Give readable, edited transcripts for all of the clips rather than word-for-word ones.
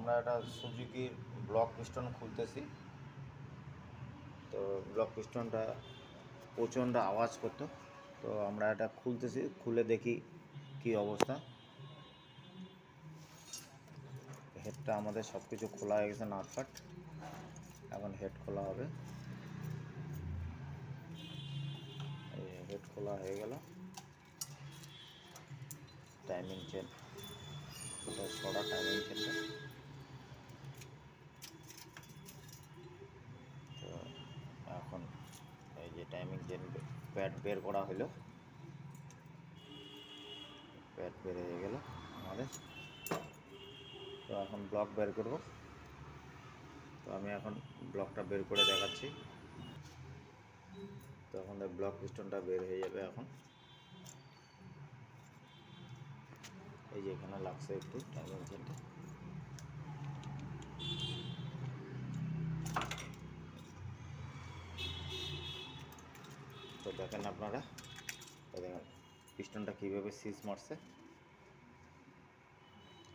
আমরা একটা সুজুকির block piston খুলতেছি। তো ব্লক পিস্টনটা প্রচণ্ড আওয়াজ করতো, তো আমরা এটা খুলতেছি, খুলে দেখি কি অবস্থা। হেডটা আমাদের সব কিছু খোলা হয়ে গেছে, নাটপাট। এখন হেড খোলা হবে। এই হেড খোলা হয়ে গেল। টাইমিং চেন, এটা সরা টাইমিং চেনটা। তো এখন এই যে টাইমিং চেন প্যাড বের করা হলো, প্যাড বের হয়ে গেল আমাদের। তো এখন ব্লক বের করব। তো আমি এখন ব্লকটা বের করে দেখাচ্ছি। তো এখন ব্লক পিস্টনটা বের হয়ে যাবে। এখন এই যে এখানে লাগছে একটু টাইমিং চেনটা। তো দেখেন আপনারা, দেখেন পিস্টনটা কীভাবে সিজ মারছে।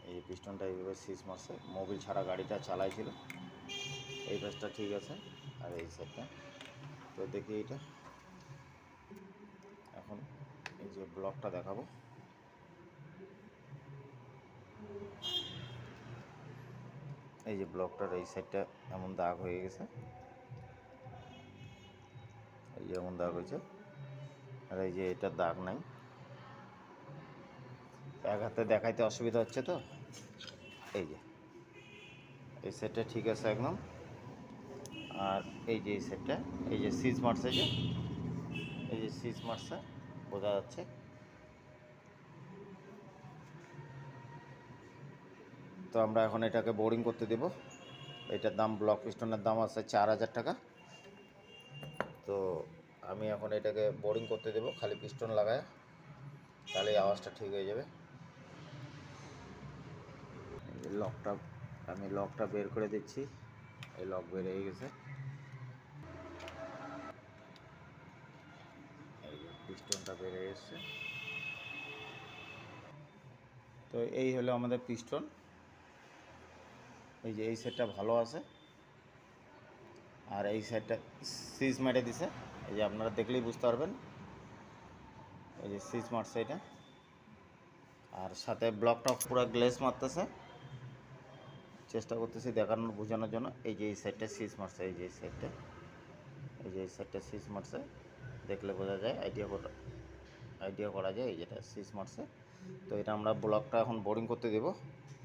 এই যে পিস্টনটা এইভাবে সিজ মারছে, মোবিল ছাড়া গাড়িটা চালাইছিল। এই পাশটা ঠিক আছে, আর এই সাইডটা। তো দেখি এটা এখন এই যে ব্লকটা দেখাবো। এই যে ব্লকটার এই সাইডটা এমন দাগ হয়ে গেছে, এই যে এমন দাগ হয়েছে। আর এই যে এটার দাগ নাই। এক হাতে দেখাইতে অসুবিধা হচ্ছে, তো এই যে এই সাইডটা ঠিক আছে একদম। আর এই যে এই সাইডটা, এই যে সিজ মারছে, যে এই যে সিজ মারছে বোঝা যাচ্ছে। তো আমরা এখন এটাকে বোরিং করতে দেব। এটার দাম, ব্লক পিস্টনের দাম আছে 4000 টাকা। তো আমি এখন এটাকে বোরিং করতে দেব, খালি পিস্টন লাগায়, তাহলে আওয়াজটা ঠিক হয়ে যাবে। লকটা, আমি লকটা বের করে দিচ্ছি। এই লক বের হয়ে গেছে। এই যে পিস্টনটা বের হয়ে এসছে। তো এই হলো আমাদের পিস্টন। এই যে এই সাইডটা ভালো আছে, আর এই সাইডটা সিজ মেরে দিছে। এই যে আপনারা দেখলেই বুঝতে পারবেন, এই যে সিজ মারছে এটা। আর সাথে ব্লকটা পুরো গ্লেজ মারতেছে, চেষ্টা করতেছি দেখানোর, বোঝানোর জন্য। এই যে এই সাইডটা সিজ মারছে, এই যে এই সাইডটা, এই যে এই সাইডটা সিজ মারছে, দেখলে বোঝা যায়, আইডিয়া করা যায় এই যেটা সিজ মারছে। তো এটা আমরা ব্লকটা এখন বোরিং করতে দেব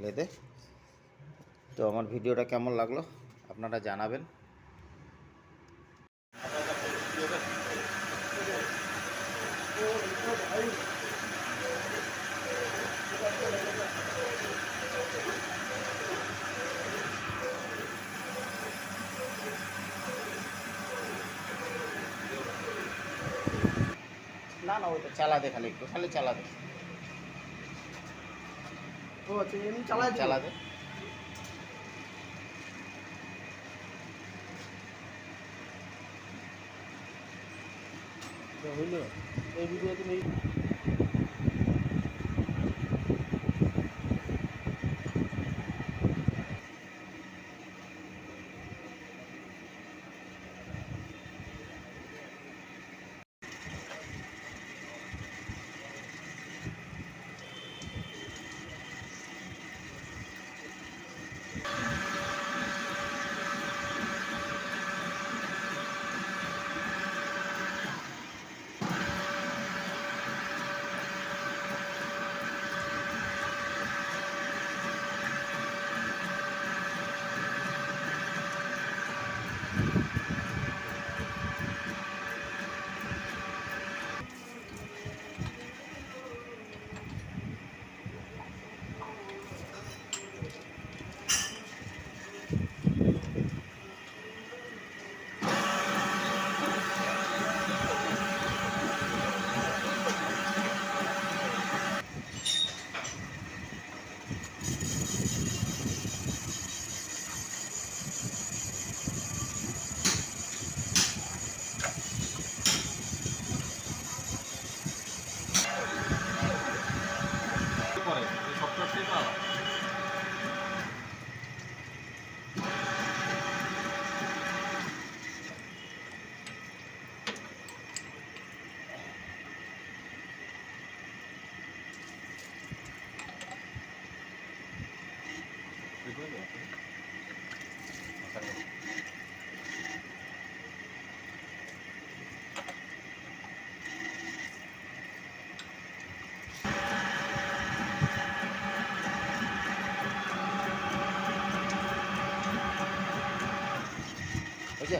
লেদে। তো আমার ভিডিওটা কেমন লাগলো আপনারা জানাবেন। না না, ওইটা চালা দে, খালি একটু খালি চালা দে। ও আচ্ছা, এমনি চালা দে। হইলো এই ভিডিও তুমি বুঝছে?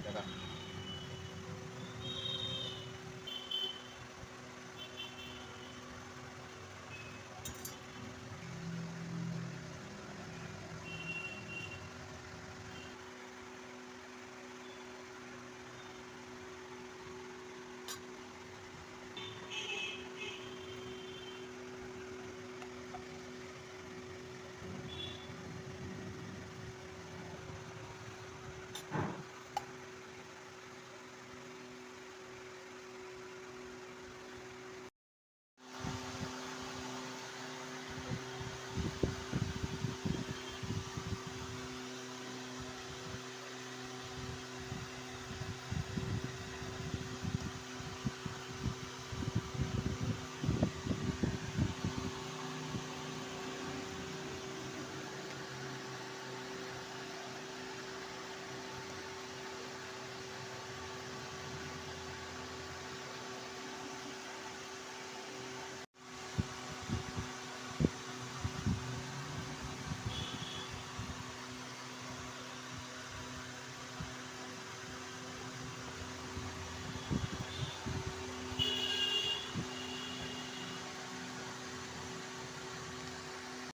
দেখা